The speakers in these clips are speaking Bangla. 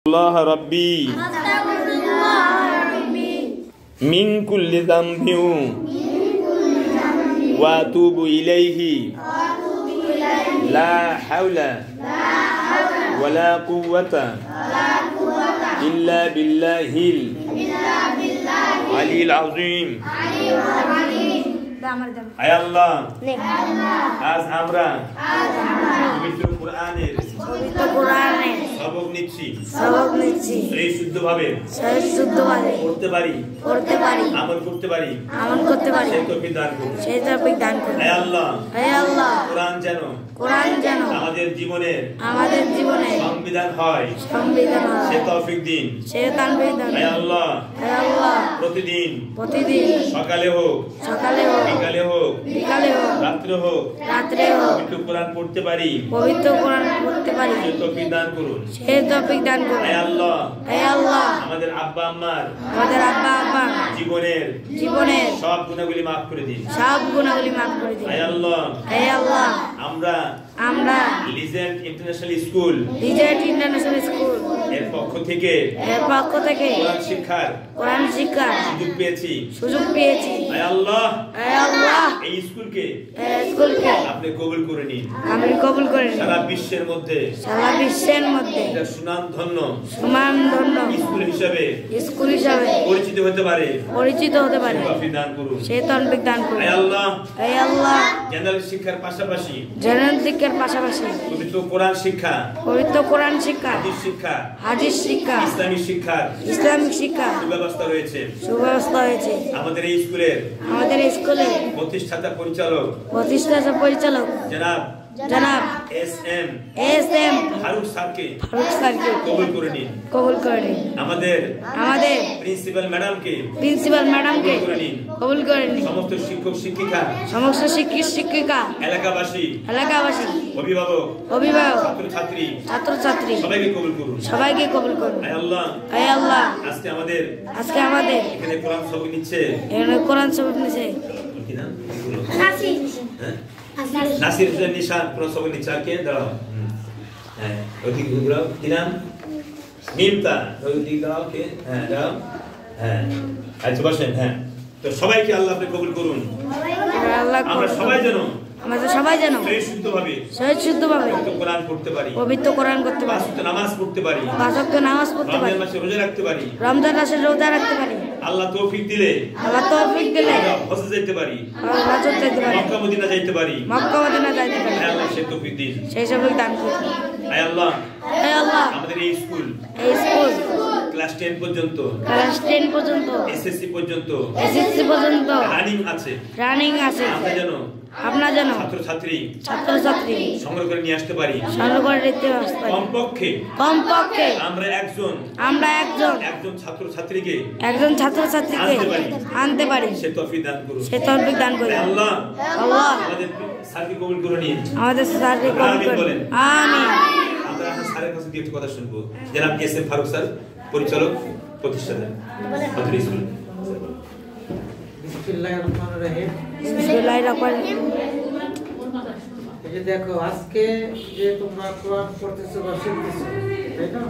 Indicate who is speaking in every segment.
Speaker 1: Allah Rabbi min kulli dhanbin wa atubu ilayhi la hawla wa la quwwata illa billahil aliyyil azim। আয় আল্লাহ, আজ আমরা পবিত্র কোরআনের সবক নিচ্ছি সেই শুদ্ধভাবে পড়তে পারি, আমল করতে পারি, সেই তৌফিক দান করুন। আয় আল্লাহ, কোরআন যেন আমাদের জীবনের সংবিধান হয়, সে তৌফিক দিন। আয় আল্লাহ, প্রতিদিন সকালে হোক, বিকালে হোক, রাত্রে হোক, পবিত্র কোরআন পড়তে পারি, সে তৌফিক দান করুন। আয় আল্লাহ, আমাদের আব্বা আম্মার জীবনের সব গুনাহগুলি মাফ করে দিন। আয় আল্লাহ, আমরা লিজেন্ড ইন্টারন্যাশনাল স্কুল এর পক্ষ থেকে কোরআন শিক্ষার সুযোগ পেয়েছি। আয় আল্লাহ, এই স্কুলকে আপনি কবুল করে নিন। সারা বিশ্বের মধ্যে এটা সুনামধন্য স্কুল হিসাবে পরিচিত হতে পারে, সেই তৌফিক দান করুন। আয় আল্লাহ, জেনারেল শিক্ষার পাশাপাশি পবিত্র কোরআন শিক্ষা, হাদিস শিক্ষা, ইসলামিক শিক্ষা সুব্যবস্থা রয়েছে। আমাদের এই স্কুলের প্রতিষ্ঠাতা পরিচালক জনাব এস.এম. ফারুক স্যারকে কবুল করে নিন। আমাদের প্রিন্সিপাল ম্যাডামকে কবুল করে নিন। সমস্ত শিক্ষক শিক্ষিকা, এলাকাবাসী, অভিভাবক, ছাত্রছাত্রী সবাইকে কবুল করুন। আয় আল্লাহ, আজকে আমাদের এখানে কোরআন সবক নিচ্ছে কি নাম? নাসির হোসেন নিশান কোরআন সবক নিচ্ছে। আর কে দাঁড়াও? হ্যাঁ, ওদিকে ঘুরাও। কি নাম? মিমতা। ওদিকে দাঁড়াও। কে? হ্যাঁ, দাঁড়াও। হ্যাঁ, আচ্ছা বসেন। হ্যাঁ, তো সবাইকে আল্লাহ আপনি কবুল করুন। আমরা সবাই যেন শুদ্ধভাবে কোরআন পড়তে পারি, নামাজ পড়তে পারি, রমজান মাসে রোজা রাখতে পারি। আল্লাহ তৌফিক দিলে হজে যেতে পারি, মক্কা মদিনা যাইতে পারি। আল্লাহ সেই তৌফিক দিন, দান করুন। আয় আল্লাহ, আমাদের এই স্কুল ক্লাস 10 পর্যন্ত এসএসসি পর্যন্ত রানিং আছে। আমরা যেন ছাত্রছাত্রী সংগ্রহ করে নিয়ে আসতে পারি। কমপক্ষে আমরা একজন ছাত্রছাত্রীকে আনতে পারি। সে তৌফিক দান করুন। আল্লাহ, আমাদের স্যারকে কবুল করে নিন। বলেন আমিন। আমরা স্যারের কাছে দিয়ে একটু কথা শুনবো। জনাব এস.এম. ফারুক স্যার, পরিচালক, প্রতিষ্ঠাতা স্কুল।
Speaker 2: দেখো, আজকে যে তোমরা কোরআন পড়তেছো বা শিখতেছো, তাই না?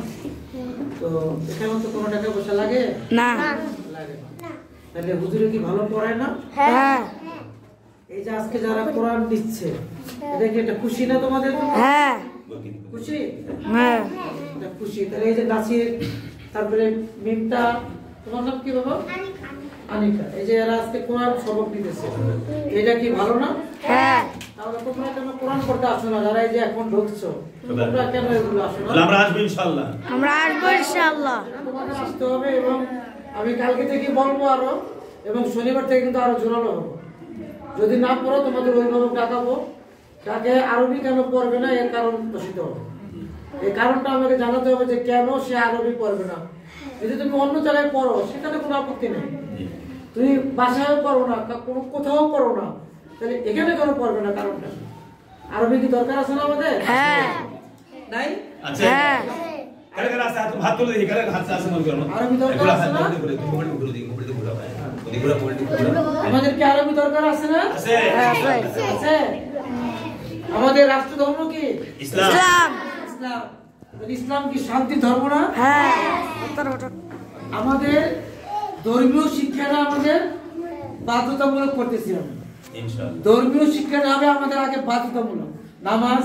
Speaker 2: তো এখানে তো কোনো টাকা পয়সা লাগে না। তাহলে হুজুরে কি ভালো পড়ায় না? হ্যাঁ। এই যে আজকে যারা কোরআন দিচ্ছে, এটা কি একটা খুশি না তোমাদের? হ্যাঁ, খুশি। হ্যাঁ, এটা খুশি। তাহলে এই যে নাসির, তারপরে মিমতা, তোমার নাম কি বাবা? আনিকা। এই যে এরা আজকে কোরআন সবক দিতেছে, এটা কি ভালো না? হ্যাঁ। তাহলে তোমরা কেন কোরআন পড়তে আসো না? যারা এই যে এখন ঢুকছো, তোমরা কেন এগুলো আসো না?
Speaker 1: আমরা আসবো ইনশাআল্লাহ।
Speaker 2: তোমাদের আসতে হবে। এবং আমি কালকে থেকে বলবো আরো, এবং শনিবার থেকে কিন্তু আরো জোরালো হবো। যদি না পড়ো তোমাদের অভিভাবক ডাকাবো, তাকে আরবি কেন পড়বে না এর কারণ দর্শিত হবে। এই কারণটা আমাকে জানাতে হবে যে কেন সে আরবি পড়বে না। যদি তুমি অন্য জায়গায় পড়ো, সেখানে কোনো আপত্তি নেই। তুমি বাসায়ও পড়ো না, কোথাও পড়ো না, তাহলে এখানে কেন পড়বে না? কারণটা আরবি কি দরকার আছে না আমাদের? হ্যাঁ, নাই? আচ্ছা, হ্যাঁ। হাত তুলে দেখি, আরবি দরকার আছে না? আমাদের কি আরবি দরকার আছে না? আছে। আমাদের রাষ্ট্র ধর্ম কি? ইসলাম। ইসলাম কি শান্তির ধর্ম না?
Speaker 3: হ্যাঁ।
Speaker 2: আমাদের ধর্মীয় শিক্ষাটা আমাদের বাধ্যতামূলক করতেছি আমি। ধর্মীয় শিক্ষাটা হবে আমাদের আগে বাধ্যতামূলক। নামাজ,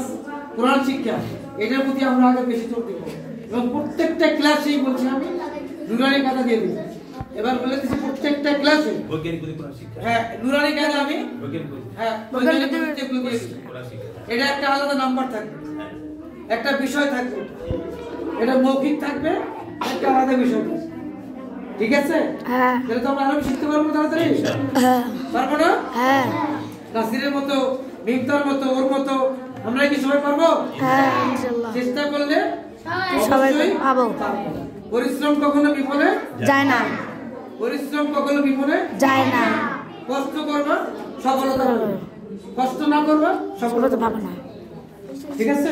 Speaker 2: কোরআন শিক্ষা, এটার প্রতি আমরা আগে বেশি জোর দেব এবং প্রত্যেকটা ক্লাসেই বলছি আমি নুরানি কায়দা দিয়ে দিব। এবার বলে দিচ্ছি প্রত্যেকটা ক্লাসে হ্যাঁ নুরানি কায়দা আমি হ্যাঁ এটা একটা আলাদা নাম্বার থাকবে, একটা বিষয় থাকবে, এটা মৌখিক থাকবে, একটা আলাদা বিষয় থাকবে। ঠিক আছে?
Speaker 3: হ্যাঁ।
Speaker 2: তাহলে তো আমরা আরো শিখতে পারবো তাড়াতাড়ি।
Speaker 3: হ্যাঁ।
Speaker 2: পারবো না?
Speaker 3: হ্যাঁ।
Speaker 2: নাসিরের মতো, মিমতার মতো, ওর মতো আমরা কি সবাই পারবো?
Speaker 3: হ্যাঁ ইনশাআল্লাহ।
Speaker 2: চেষ্টা করলে
Speaker 3: সবাই পাবো।
Speaker 2: পরিশ্রম কখনো বিফলে
Speaker 3: যায় না।
Speaker 2: পরিশ্রম কখনো বিফলে
Speaker 3: যায় না।
Speaker 2: কষ্ট করবা সফলতা পাবে, কষ্ট না করবা সফলতা পাবে না। ঠিক আছে?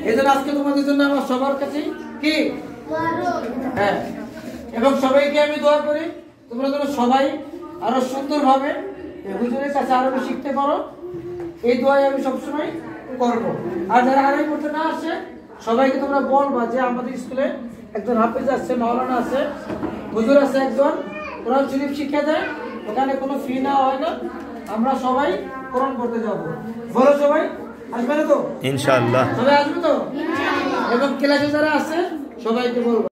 Speaker 2: এজন্য আজকে তোমাদের জন্য আমার সবার কাছে কি হ্যাঁ এবং সবাইকে আমি দোয়া করি তোমরা যেন সবাই আরো সুন্দরভাবে হুজুরের কাছে আরো শিখতে পারো, এই দোয়াই আমি সবসময় করবো। আর যারা আরো করতে না আসে সবাইকে তোমরা বলবা যে আমাদের স্কুলে একজন হাফেজ আছে, মাওলানা আছে, হুজুর আছে একজন, কোরআন শরীফ শিক্ষা দেয়, ওখানে কোনো ফি না হয় না, আমরা সবাই কোরআন পড়তে যাবো। বলো সবাই আসবে না তো?
Speaker 1: ইনশাআল্লাহ
Speaker 2: সবাই আসবে তো? এবং ক্লাসে যারা আছে সবাইকে বলবো।